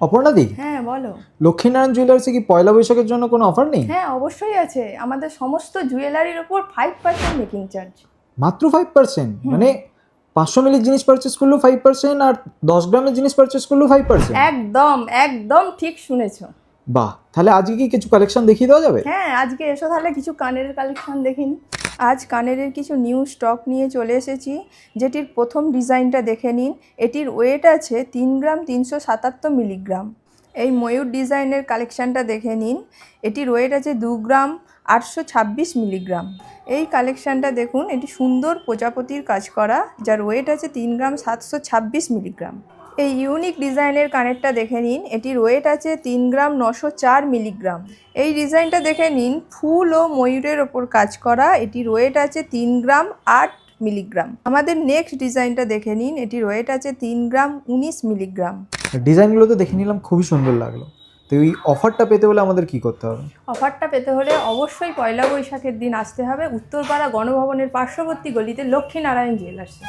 অপর্ণাদি, হ্যাঁ বলো। লক্ষ্মীনারায়ণ জুয়েলার্সে কি পয়লা বৈশাখের জন্য কোনো অফার নেই? হ্যাঁ অবশ্যই আছে, আমাদের সমস্ত জুয়েলারির উপর 5% মেকিং চার্জ। মাত্র 5%? মানে 500 মিলির জিনিস পারচেস করলেও 5% আর 10 গ্রামের জিনিস পারচেস করলেও 5%? একদম একদম ঠিক শুনেছো। বাহ, তাহলে আজকে কি কিছু কালেকশন দেখিয়ে দেওয়া যাবে? হ্যাঁ আজকে এসো তাহলে কিছু কানের কালেকশন দেখিনি। আজ কানের কিছু নিউ স্টক নিয়ে চলে এসেছি, যেটির প্রথম ডিজাইনটা দেখে নিন। এটির ওয়েট আছে 3 গ্রাম 377 মিলিগ্রাম। এই ময়ূর ডিজাইনের কালেকশানটা দেখে নিন। এটির ওয়েট আছে 2 গ্রাম 826 মিলিগ্রাম। এই কালেকশানটা দেখুন, এটি সুন্দর প্রজাপতির কাজ করা, যার ওয়েট আছে 3 গ্রাম 726 মিলিগ্রাম। এই ইউনিক ডিজাইনের কানেরটা দেখে নিন। এটির ওয়েট আছে 3 গ্রাম 904 মিলিগ্রাম। এই ডিজাইনটা দেখে নিন, ফুল ও ময়ূরের ওপর কাজ করা। এটির ওয়েট আছে 3 গ্রাম 8 মিলিগ্রাম। আমাদের নেক্সট ডিজাইনটা দেখে নিন। এটির ওয়েট আছে 3 গ্রাম 19 মিলিগ্রাম। ডিজাইনগুলো তো দেখে নিলাম, খুবই সুন্দর লাগলো। তো এই অফারটা পেতে হলে আমাদের কি করতে হবে? অফারটা পেতে হলে অবশ্যই পয়লা বৈশাখের দিন আসতে হবে উত্তরপাড়া গণভবনের পার্শ্ববর্তী গলিতে লক্ষ্মীনারায়ণ জুয়েলার্সে।